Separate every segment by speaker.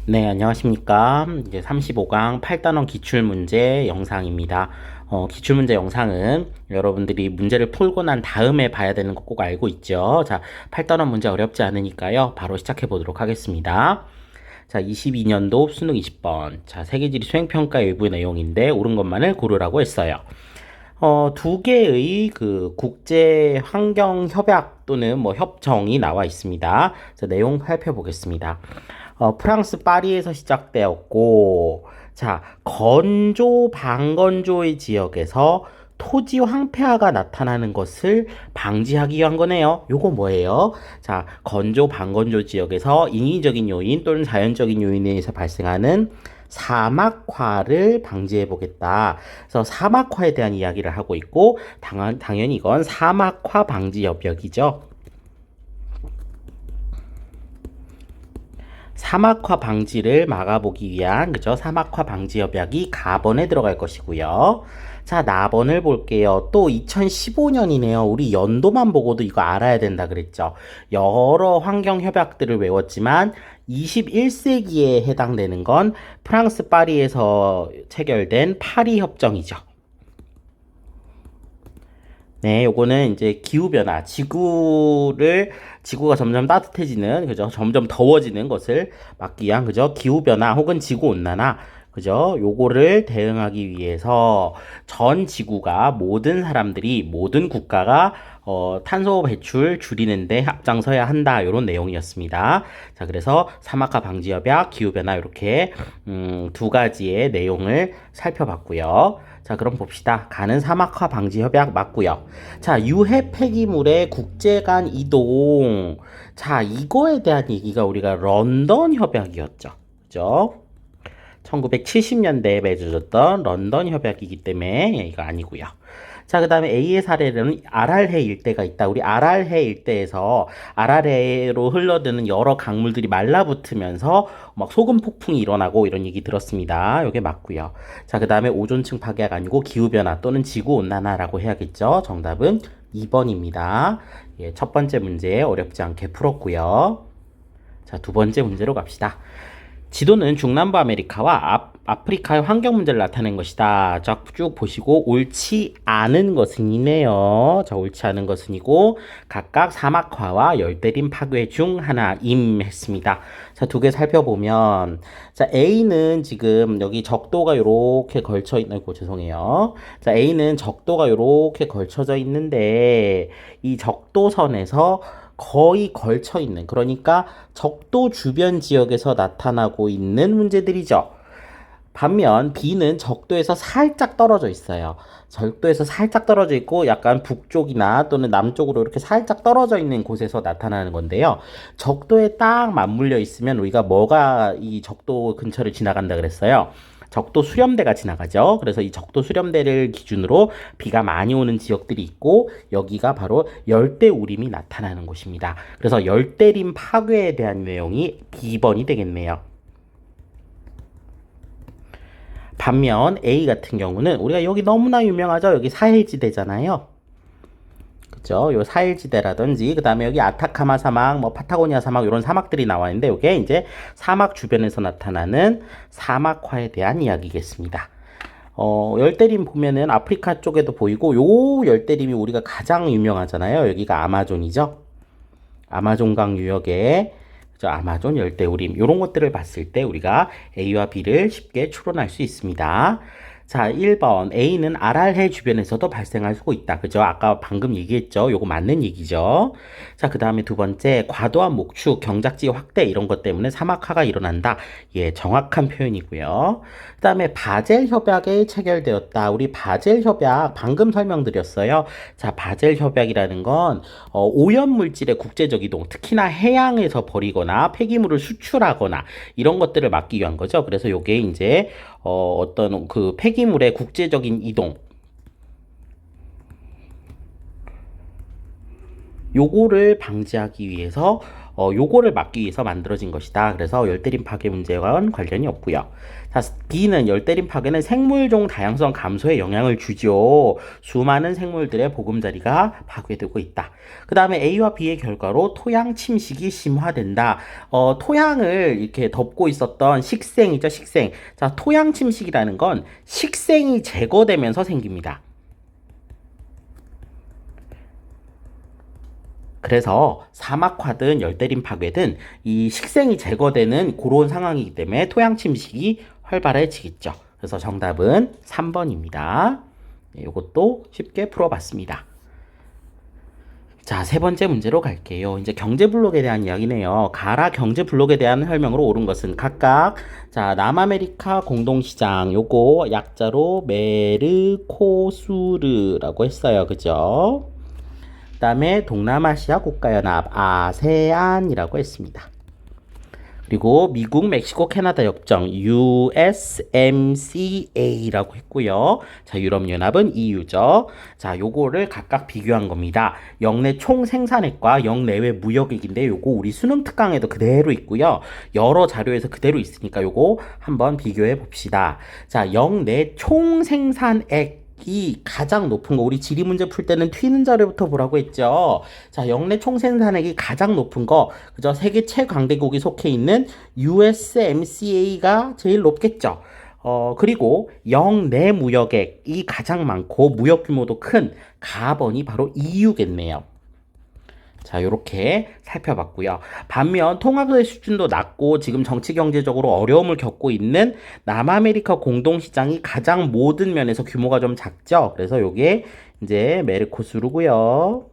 Speaker 1: 네, 안녕하십니까. 이제 35강 8단원 기출문제 영상입니다. 기출문제 영상은 여러분들이 문제를 풀고 난 다음에 봐야 되는 거 꼭 알고 있죠. 자, 8단원 문제 어렵지 않으니까요. 바로 시작해 보도록 하겠습니다. 자, 22년도 수능 20번. 자, 세계지리 수행평가 일부 내용인데 옳은 것만을 고르라고 했어요. 두 개의 그 국제 환경 협약 또는 뭐 협정이 나와 있습니다. 자, 내용 살펴보겠습니다. 프랑스 파리에서 시작되었고, 자, 건조, 반건조의 지역에서 토지 황폐화가 나타나는 것을 방지하기 위한 거네요. 요거 뭐예요? 자, 건조, 반건조 지역에서 인위적인 요인 또는 자연적인 요인에 의해서 발생하는 사막화를 방지해 보겠다. 그래서 사막화에 대한 이야기를 하고 있고, 당연히 이건 사막화 방지 협약이죠. 사막화 방지를 막아보기 위한 그죠? 사막화 방지 협약이 가번에 들어갈 것이고요. 자, 나번을 볼게요. 또 2015년이네요. 우리 연도만 보고도 이거 알아야 된다 그랬죠. 여러 환경 협약들을 외웠지만 21세기에 해당되는 건 프랑스 파리에서 체결된 파리 협정이죠. 네, 요거는 이제 기후변화, 지구가 점점 따뜻해지는, 그죠? 점점 더워지는 것을 막기 위한, 그죠? 기후변화 혹은 지구온난화, 그죠? 요거를 대응하기 위해서 전 지구가 모든 사람들이, 모든 국가가 탄소 배출 줄이는데 앞장서야 한다. 요런 내용이었습니다. 자, 그래서 사막화 방지 협약, 기후변화 이렇게 두 가지의 내용을 살펴봤고요. 자, 그럼 봅시다. 가는 사막화 방지 협약 맞고요. 자, 유해 폐기물의 국제 간 이동. 자, 이거에 대한 얘기가 우리가 런던 협약이었죠. 그죠? 1970년대에 맺어졌던 런던 협약이기 때문에 이거 아니고요. 자, 그 다음에 A의 사례로는 아랄해 일대가 있다. 우리 아랄해 일대에서 아랄해로 흘러드는 여러 강물들이 말라붙으면서 막 소금 폭풍이 일어나고 이런 얘기 들었습니다. 이게 맞고요. 자, 그 다음에 오존층 파괴가 아니고 기후변화 또는 지구온난화라고 해야겠죠. 정답은 2번입니다. 예, 첫 번째 문제 어렵지 않게 풀었고요. 자, 두 번째 문제로 갑시다. 지도는 중남부 아메리카와 아프리카의 환경 문제를 나타낸 것이다. 자, 쭉 보시고 옳지 않은 것은 이네요. 자, 옳지 않은 것은 이고 각각 사막화와 열대림 파괴 중 하나임 했습니다. 자, 두 개 살펴보면 자, A는 지금 여기 적도가 이렇게 걸쳐 있는 거 죄송해요. 자, A는 적도가 이렇게 걸쳐져 있는데 이 적도선에서 거의 걸쳐 있는, 그러니까 적도 주변 지역에서 나타나고 있는 문제들이죠. 반면 B는 적도에서 살짝 떨어져 있어요. 적도에서 살짝 떨어져 있고 약간 북쪽이나 또는 남쪽으로 이렇게 살짝 떨어져 있는 곳에서 나타나는 건데요. 적도에 딱 맞물려 있으면 우리가 뭐가 이 적도 근처를 지나간다 그랬어요. 적도 수렴대가 지나가죠. 그래서 이 적도 수렴대를 기준으로 비가 많이 오는 지역들이 있고 여기가 바로 열대우림이 나타나는 곳입니다. 그래서 열대림 파괴에 대한 내용이 B번이 되겠네요. 반면 A 같은 경우는 우리가 여기 너무나 유명하죠. 여기 사헬지대잖아요. 그죠? 요 사헬지대라든지 그다음에 여기 아타카마 사막, 뭐 파타고니아 사막 이런 사막들이 나와 있는데 이게 이제 사막 주변에서 나타나는 사막화에 대한 이야기겠습니다. 열대림 보면은 아프리카 쪽에도 보이고 요 열대림이 우리가 가장 유명하잖아요. 여기가 아마존이죠. 아마존강 유역에 그죠? 아마존 열대우림 이런 것들을 봤을 때 우리가 A와 B를 쉽게 추론할 수 있습니다. 자, 1번 A는 아랄해 주변에서도 발생할 수 있다. 그죠? 아까 방금 얘기했죠. 요거 맞는 얘기죠. 자, 그 다음에 두 번째 과도한 목축, 경작지 확대 이런 것 때문에 사막화가 일어난다. 예, 정확한 표현이고요. 그 다음에 바젤 협약에 체결되었다. 우리 바젤 협약 방금 설명드렸어요. 자, 바젤 협약이라는 건 오염 물질의 국제적 이동, 특히나 해양에서 버리거나 폐기물을 수출하거나 이런 것들을 막기 위한 거죠. 그래서 요게 이제 어떤 그 폐기물의 국제적인 이동 요거를 방지하기 위해서 요거를 막기 위해서 만들어진 것이다. 그래서 열대림 파괴 문제와 관련이 없고요. 자, B는 열대림 파괴는 생물종 다양성 감소에 영향을 주죠. 수많은 생물들의 보금자리가 파괴되고 있다. 그 다음에 A와 B의 결과로 토양 침식이 심화된다. 토양을 이렇게 덮고 있었던 식생이죠, 식생. 자, 토양 침식이라는 건 식생이 제거되면서 생깁니다. 그래서 사막화든 열대림 파괴든 이 식생이 제거되는 그런 상황이기 때문에 토양 침식이 활발해지겠죠. 그래서 정답은 3번입니다. 이것도 쉽게 풀어봤습니다. 자, 세 번째 문제로 갈게요. 이제 경제 블록에 대한 이야기네요. 가라 경제 블록에 대한 설명으로 옳은 것은 각각 자, 남아메리카 공동시장 요거 약자로 메르코수르라고 했어요. 그죠? 그다음에 동남아시아 국가연합 아세안이라고 했습니다. 그리고 미국, 멕시코, 캐나다 협정 USMCA라고 했고요. 자, 유럽연합은 EU죠. 자, 요거를 각각 비교한 겁니다. 역내 총 생산액과 역내외 무역액인데 요거 우리 수능 특강에도 그대로 있고요. 여러 자료에서 그대로 있으니까 요거 한번 비교해 봅시다. 자, 역내 총 생산액 이 가장 높은 거 우리 지리 문제 풀 때는 튀는 자료부터 보라고 했죠. 자, 역내 총생산액이 가장 높은 거 그죠? 세계 최강대국이 속해 있는 USMCA가 제일 높겠죠. 그리고 역내 무역액이 가장 많고 무역 규모도 큰 가번이 바로 EU겠네요. 자, 요렇게 살펴봤고요. 반면 통합의 수준도 낮고 지금 정치 경제적으로 어려움을 겪고 있는 남아메리카 공동시장이 가장 모든 면에서 규모가 좀 작죠. 그래서 요게 이제 메르코수르고요.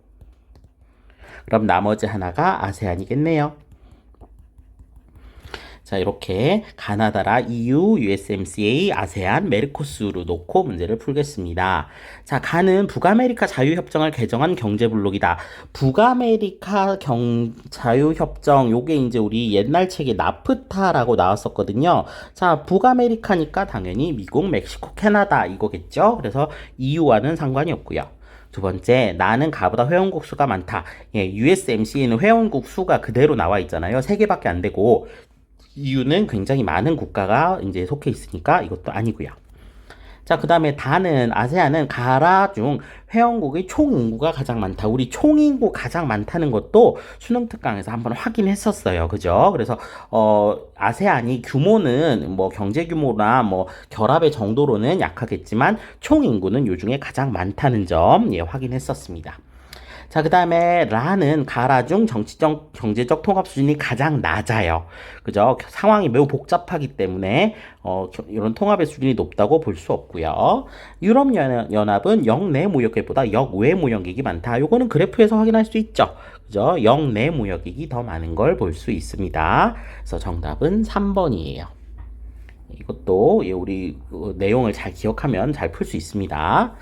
Speaker 1: 그럼 나머지 하나가 아세안이겠네요. 자, 이렇게 가나다라, EU, USMCA, 아세안, 메르코스로 놓고 문제를 풀겠습니다. 자, 가는 북아메리카 자유협정을 개정한 경제블록이다. 북아메리카 자유협정, 요게 이제 우리 옛날 책에 나프타라고 나왔었거든요. 자, 북아메리카니까 당연히 미국, 멕시코, 캐나다 이거겠죠. 그래서 EU와는 상관이 없고요. 두 번째, 나는 가보다 회원국 수가 많다. 예, USMCA는 회원국 수가 그대로 나와 있잖아요. 3개밖에 안 되고, EU는 굉장히 많은 국가가 이제 속해 있으니까 이것도 아니고요. 자, 그 다음에 다는 아세안은 가라 중 회원국의 총 인구가 가장 많다. 우리 총 인구 가장 많다는 것도 수능 특강에서 한번 확인했었어요. 그죠? 그래서 아세안이 규모는 뭐 경제 규모나 뭐 결합의 정도로는 약하겠지만 총 인구는 요 중에 가장 많다는 점 예, 확인했었습니다. 자, 그 다음에 라는 가라 중 정치적, 경제적 통합 수준이 가장 낮아요. 그죠? 상황이 매우 복잡하기 때문에 이런 통합의 수준이 높다고 볼 수 없고요. 유럽연합은 역내 무역액보다 역외 무역액이 많다. 요거는 그래프에서 확인할 수 있죠. 그죠? 역내 무역액이 더 많은 걸 볼 수 있습니다. 그래서 정답은 3번이에요. 이것도 우리 내용을 잘 기억하면 잘 풀 수 있습니다.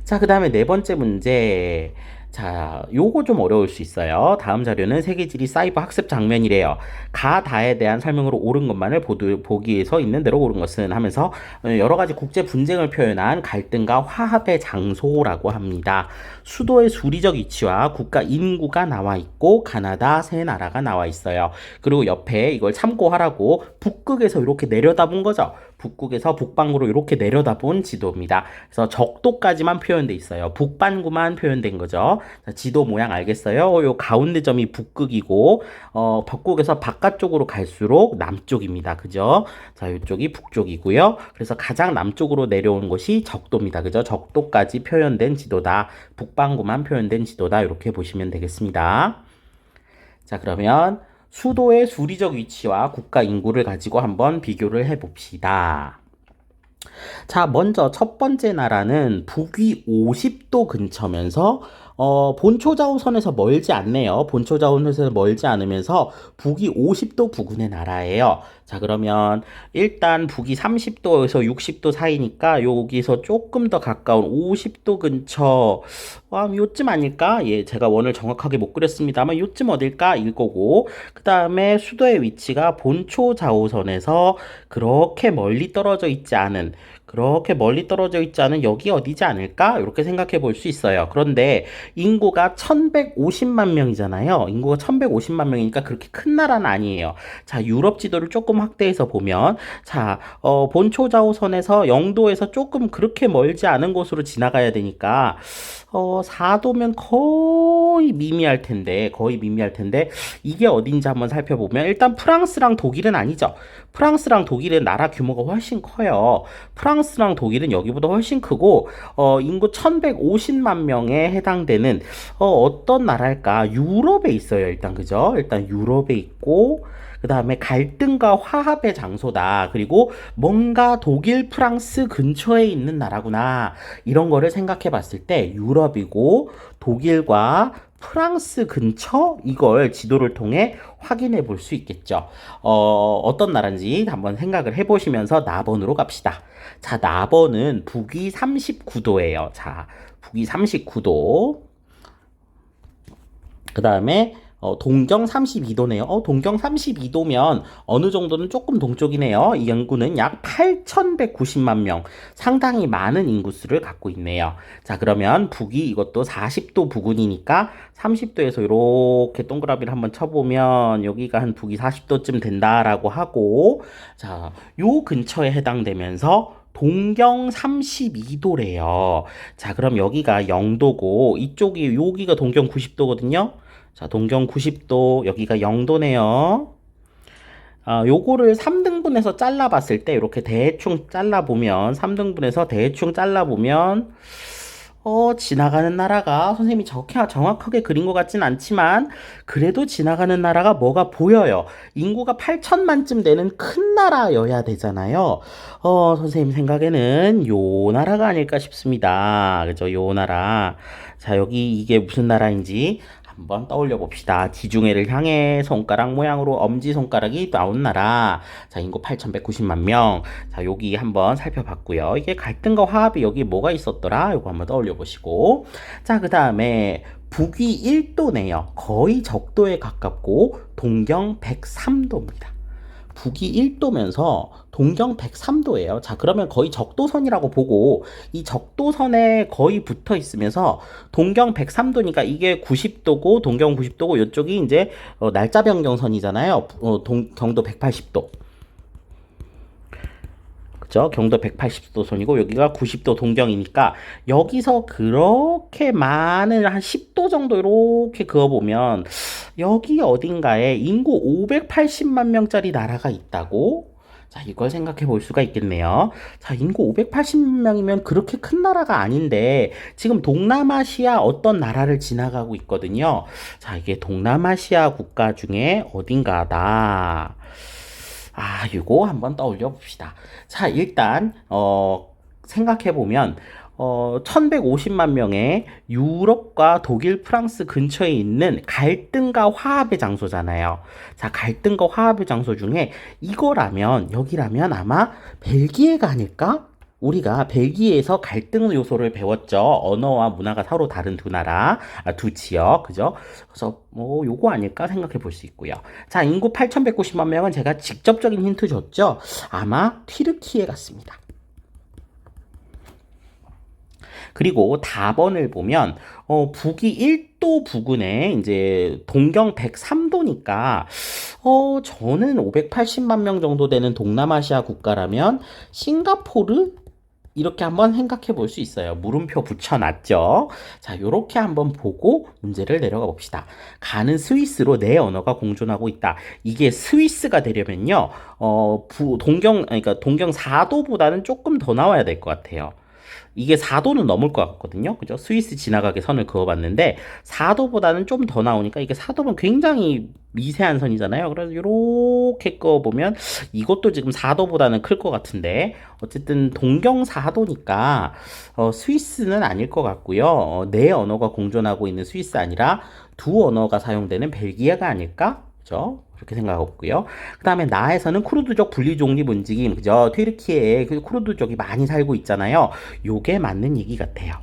Speaker 1: 자, 그 다음에 네 번째 문제. 자, 요거 좀 어려울 수 있어요. 다음 자료는 세계지리 사이버 학습 장면이래요. 가다에 대한 설명으로 옳은 것만을 보기에서 있는 대로 옳은 것은 하면서 여러 가지 국제 분쟁을 표현한 갈등과 화합의 장소라고 합니다. 수도의 수리적 위치와 국가 인구가 나와 있고 가나다 세 나라가 나와 있어요. 그리고 옆에 이걸 참고하라고 북극에서 이렇게 내려다본 거죠. 북극에서 북반구로 이렇게 내려다본 지도입니다. 그래서 적도까지만 표현돼 있어요. 북반구만 표현된 거죠. 자, 지도 모양 알겠어요? 요 가운데 점이 북극이고 북극에서 바깥쪽으로 갈수록 남쪽입니다. 그죠? 자, 이쪽이 북쪽이고요. 그래서 가장 남쪽으로 내려온 것이 적도입니다. 그죠? 적도까지 표현된 지도다. 북반구만 표현된 지도다. 이렇게 보시면 되겠습니다. 자, 그러면 수도의 수리적 위치와 국가 인구를 가지고 한번 비교를 해봅시다. 자, 먼저 첫 번째 나라는 북위 50도 근처면서 본초자우선에서 멀지 않네요. 본초자우선에서 멀지 않으면서 북위 50도 부근의 나라예요. 자, 그러면 일단 북위 30도에서 60도 사이니까 여기서 조금 더 가까운 50도 근처 요쯤 아닐까? 예, 제가 원을 정확하게 못 그렸습니다만 요쯤 어딜까? 일 거고 그 다음에 수도의 위치가 본초 좌우선에서 그렇게 멀리 떨어져 있지 않은 여기 어디지 않을까? 이렇게 생각해 볼 수 있어요. 그런데 인구가 1150만 명이잖아요. 인구가 1150만 명이니까 그렇게 큰 나라는 아니에요. 자, 유럽 지도를 조금 확대해서 보면 자, 본초 좌우선에서 영도에서 조금 그렇게 멀지 않은 곳으로 지나가야 되니까 4도면 거의 미미할 텐데 이게 어딘지 한번 살펴보면 일단 프랑스랑 독일은 아니죠. 프랑스랑 독일은 나라 규모가 훨씬 커요. 프랑스랑 독일은 여기보다 훨씬 크고 인구 1150만 명에 해당되는 어떤 나라일까? 유럽에 있어요. 일단 그죠? 일단 유럽에 있고 그 다음에 갈등과 화합의 장소다. 그리고 뭔가 독일, 프랑스 근처에 있는 나라구나. 이런 거를 생각해 봤을 때 유럽이고 독일과 프랑스 근처 이걸 지도를 통해 확인해 볼 수 있겠죠. 어떤 나라인지 한번 생각을 해 보시면서 나번으로 갑시다. 자, 나번은 북위 39도예요. 자, 북위 39도. 그 다음에 동경 32도네요. 동경 32도면 어느 정도는 조금 동쪽이네요. 이 인구는 약 8,190만 명. 상당히 많은 인구수를 갖고 있네요. 자, 그러면 북이 이것도 40도 부근이니까 30도에서 이렇게 동그라미를 한번 쳐보면 여기가 한 북이 40도쯤 된다라고 하고 자, 요 근처에 해당되면서 동경 32도래요. 자, 그럼 여기가 영도고 여기가 동경 90도거든요. 자, 동경 90도, 여기가 0도네요. 요거를 3등분해서 잘라봤을 때, 이렇게 대충 잘라보면, 3등분해서 대충 잘라보면, 지나가는 나라가, 선생님이 정확하게 그린 것 같진 않지만, 그래도 지나가는 나라가 뭐가 보여요. 인구가 8천만쯤 되는 큰 나라여야 되잖아요. 선생님 생각에는 요 나라가 아닐까 싶습니다. 그죠? 요 나라. 자, 여기 이게 무슨 나라인지, 한번 떠올려 봅시다. 지중해를 향해 손가락 모양으로 엄지손가락이 나온 나라. 자, 인구 8,190만 명. 자, 여기 한번 살펴봤고요. 이게 갈등과 화합이 여기 뭐가 있었더라? 이거 한번 떠올려 보시고. 자, 그 다음에 북위 1도네요. 거의 적도에 가깝고 동경 103도입니다. 북위 1도면서 동경 103도예요. 자, 그러면 거의 적도선이라고 보고 이 적도선에 거의 붙어 있으면서 동경 103도니까 이게 90도고 동경 90도고 이쪽이 이제 날짜 변경선이잖아요. 경도 180도. 그죠? 경도 180도 선이고 여기가 90도 동경이니까 여기서 그렇게 많은 한 10도 정도 이렇게 그어보면 여기 어딘가에 인구 580만 명짜리 나라가 있다고? 자, 이걸 생각해 볼 수가 있겠네요. 자, 인구 580만 명이면 그렇게 큰 나라가 아닌데 지금 동남아시아 어떤 나라를 지나가고 있거든요. 자, 이게 동남아시아 국가 중에 어딘가다. 이거 한번 떠올려 봅시다. 자, 일단, 생각해보면, 1150만 명의 유럽과 독일, 프랑스 근처에 있는 갈등과 화합의 장소잖아요. 자, 갈등과 화합의 장소 중에 여기라면 아마 벨기에가 아닐까? 우리가 벨기에에서 갈등 요소를 배웠죠. 언어와 문화가 서로 다른 두 지역, 그죠? 그래서 요거 아닐까 생각해 볼 수 있고요. 자, 인구 8,190만 명은 제가 직접적인 힌트 줬죠. 아마 튀르키예 같습니다. 그리고 답번을 보면 북위 1도 부근에 이제 동경 103도니까 저는 580만 명 정도 되는 동남아시아 국가라면 싱가포르 이렇게 한번 생각해 볼 수 있어요. 물음표 붙여놨죠. 자, 요렇게 한번 보고 문제를 내려가 봅시다. 가는 스위스로 내 언어가 공존하고 있다. 이게 스위스가 되려면요, 그러니까 동경 4도보다는 조금 더 나와야 될 것 같아요. 이게 4도는 넘을 것 같거든요. 그죠? 스위스 지나가게 선을 그어봤는데 4도보다는 좀 더 나오니까 이게 4도면 굉장히 미세한 선이잖아요. 그래서 이렇게 그어보면 이것도 지금 4도보다는 클 것 같은데 어쨌든 동경 4도니까 스위스는 아닐 것 같고요. 내 언어가 공존하고 있는 스위스 아니라 두 언어가 사용되는 벨기에가 아닐까? 그죠? 그렇게 생각하고요. 그 다음에 나에서는 쿠르드족 분리 독립 움직임, 그죠? 튀르키예에 그 쿠르드족이 많이 살고 있잖아요. 요게 맞는 얘기 같아요.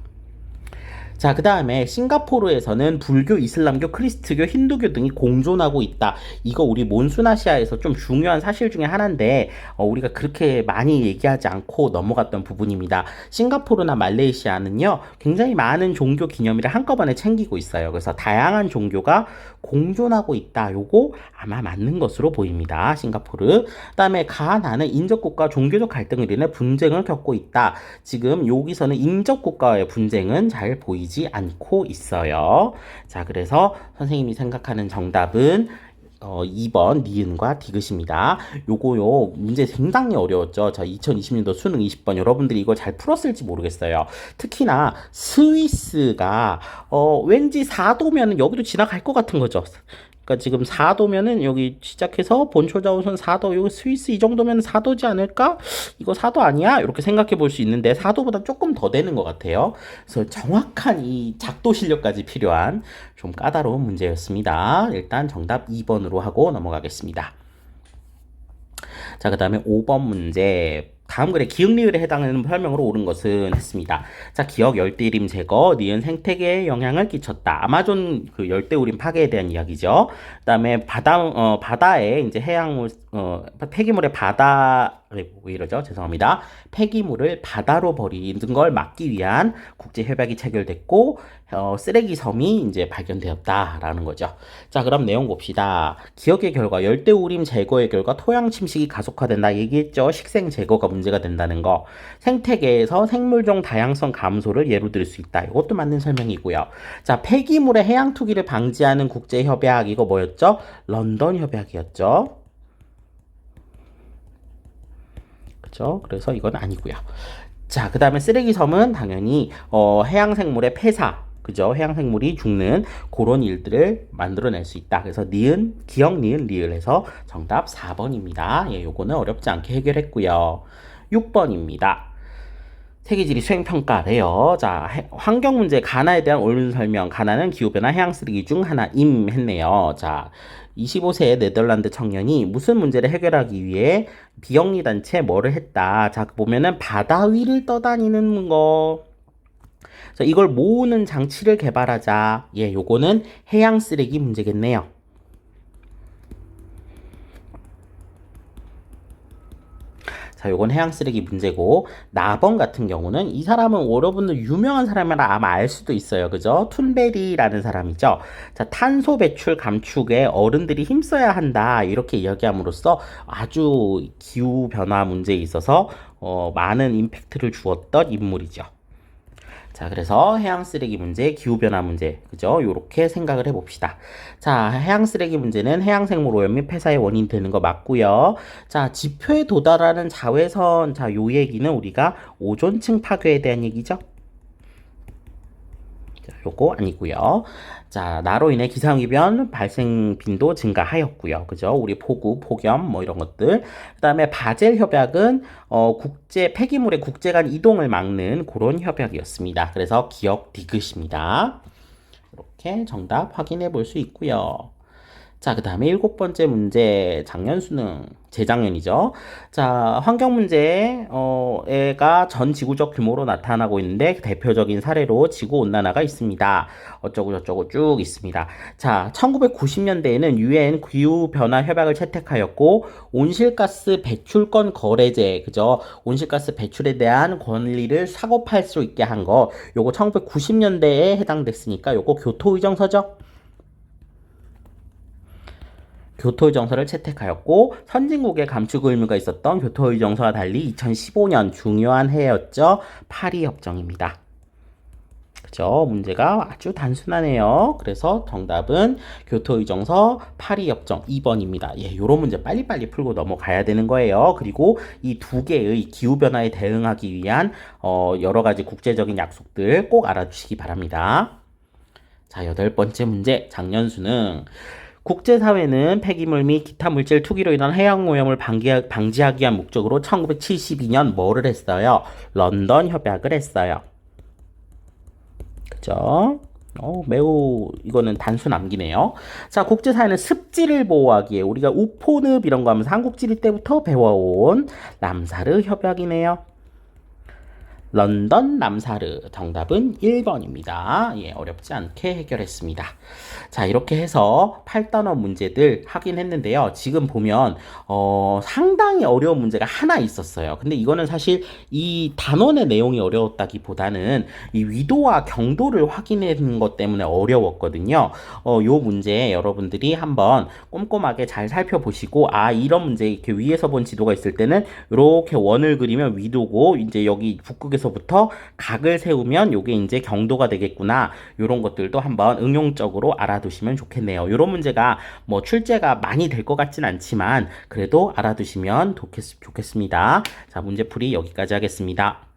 Speaker 1: 자, 그 다음에 싱가포르에서는 불교, 이슬람교, 크리스트교, 힌두교 등이 공존하고 있다. 이거 우리 몬수나시아에서 좀 중요한 사실 중에 하나인데 우리가 그렇게 많이 얘기하지 않고 넘어갔던 부분입니다. 싱가포르나 말레이시아는요, 굉장히 많은 종교 기념일을 한꺼번에 챙기고 있어요. 그래서 다양한 종교가 공존하고 있다. 요거 아마 맞는 것으로 보입니다. 싱가포르. 그다음에 가나는 인접국가 종교적 갈등을 인해 분쟁을 겪고 있다. 지금 여기서는 인접국가의 분쟁은 잘 보이지 않고 있어요. 자, 그래서 선생님이 생각하는 정답은 2번 니은과 디귿입니다. 요거요 문제 상당히 어려웠죠. 자, 2020년도 수능 20번 여러분들이 이거 잘 풀었을지 모르겠어요. 특히나 스위스가 왠지 4도면은 여기도 지나갈 것 같은 거죠. 그러니까 지금 4도면은 여기 시작해서 본초자우선 4도, 여기 스위스 이 정도면 4도지 않을까? 이거 4도 아니야? 이렇게 생각해 볼 수 있는데 4도보다 조금 더 되는 것 같아요. 그래서 정확한 이 작도 실력까지 필요한 좀 까다로운 문제였습니다. 일단 정답 2번으로 하고 넘어가겠습니다. 자, 그 다음에 5번 문제. 다음 글에 기역 리을에 해당하는 설명으로 옳은 것은 했습니다. 자, 기역 열대우림 제거, 니은 생태계에 영향을 끼쳤다. 아마존 그 열대우림 파괴에 대한 이야기죠. 그다음에 바다에 이제 해양물 폐기물의 왜 이러죠? 죄송합니다. 폐기물을 바다로 버리는 걸 막기 위한 국제 협약이 체결됐고 쓰레기 섬이 이제 발견되었다라는 거죠. 자, 그럼 내용 봅시다. 기억의 결과 열대우림 제거의 결과 토양 침식이 가속화된다 얘기했죠. 식생 제거가 문제가 된다는 거. 생태계에서 생물종 다양성 감소를 예로 들 수 있다. 이것도 맞는 설명이고요. 자, 폐기물의 해양 투기를 방지하는 국제 협약 이거 뭐였죠? 런던 협약이었죠. 그죠? 그래서 이건 아니고요. 자, 그 다음에 쓰레기섬은 당연히 해양 생물의 폐사, 그죠? 해양 생물이 죽는 그런 일들을 만들어낼 수 있다. 그래서 니은, 기억, 니은, 리을에서 정답 4번입니다. 예, 요거는 어렵지 않게 해결했고요. 6번입니다. 세계지리 수행평가래요. 자, 환경 문제 가나에 대한 옳은 설명. 가나는 기후변화 해양 쓰레기 중 하나임 했네요. 자, 25세의 네덜란드 청년이 무슨 문제를 해결하기 위해 비영리 단체 뭐를 했다. 자, 보면은 바다 위를 떠다니는 거. 자, 이걸 모으는 장치를 개발하자. 예, 요거는 해양 쓰레기 문제겠네요. 자, 요건 해양 쓰레기 문제고, 나번 같은 경우는 이 사람은 여러분들 유명한 사람이라 아마 알 수도 있어요. 그죠? 툰베리라는 사람이죠. 자, 탄소 배출 감축에 어른들이 힘써야 한다. 이렇게 이야기함으로써 아주 기후 변화 문제에 있어서 많은 임팩트를 주었던 인물이죠. 자, 그래서 해양 쓰레기 문제, 기후변화 문제, 그죠? 요렇게 생각을 해봅시다. 자, 해양 쓰레기 문제는 해양 생물 오염 및 폐사의 원인이 되는 거 맞고요. 자, 지표에 도달하는 자외선, 자, 요 얘기는 우리가 오존층 파괴에 대한 얘기죠. 자, 요거 아니고요. 자, 나로 인해 기상이변 발생 빈도 증가하였고요. 그죠? 우리 폭우, 폭염 뭐 이런 것들. 그다음에 바젤 협약은 국제 폐기물의 국제 간 이동을 막는 그런 협약이었습니다. 그래서 기억 디귿입니다. 이렇게 정답 확인해 볼 수 있고요. 자, 그 다음에 7번째 문제, 작년 수능, 재작년이죠. 자, 환경 문제가 전 지구적 규모로 나타나고 있는데 대표적인 사례로 지구온난화가 있습니다. 어쩌고 저쩌고 쭉 있습니다. 자, 1990년대에는 유엔 기후변화 협약을 채택하였고 온실가스 배출권 거래제, 그죠? 온실가스 배출에 대한 권리를 사고팔 수 있게 한 거, 요거 1990년대에 해당됐으니까 요거 교토의정서죠. 교토의정서를 채택하였고 선진국의 감축 의무가 있었던 교토의정서와 달리 2015년 중요한 해였죠. 파리협정입니다. 그죠? 문제가 아주 단순하네요. 그래서 정답은 교토의정서 파리협정 2번입니다. 예, 요런 문제 빨리빨리 풀고 넘어가야 되는 거예요. 그리고 이 두 개의 기후변화에 대응하기 위한 여러 가지 국제적인 약속들 꼭 알아주시기 바랍니다. 자, 8번째 문제, 작년 수능. 국제사회는 폐기물 및 기타 물질 투기로 인한 해양오염을 방지하기 위한 목적으로 1972년 뭐를 했어요? 런던 협약을 했어요. 그죠? 매우 이거는 단순 암기네요. 자, 국제사회는 습지를 보호하기에 우리가 우포늪 이런 거 하면서 한국지리 때부터 배워온 람사르 협약이네요. 런던 람사르. 정답은 1번입니다. 예, 어렵지 않게 해결했습니다. 자, 이렇게 해서 8단원 문제들 하긴 했는데요. 지금 보면 상당히 어려운 문제가 하나 있었어요. 근데 이거는 사실 이 단원의 내용이 어려웠다기보다는 이 위도와 경도를 확인하는 것 때문에 어려웠거든요. 요 문제 여러분들이 한번 꼼꼼하게 잘 살펴보시고, 아, 이런 문제 이렇게 위에서 본 지도가 있을 때는 이렇게 원을 그리면 위도고, 이제 여기 북극에서부터 각을 세우면 요게 이제 경도가 되겠구나. 요런 것들도 한번 응용적으로 알아두시면 좋겠네요. 요런 문제가 뭐 출제가 많이 될 것 같진 않지만 그래도 알아두시면 좋겠습니다. 자, 문제풀이 여기까지 하겠습니다.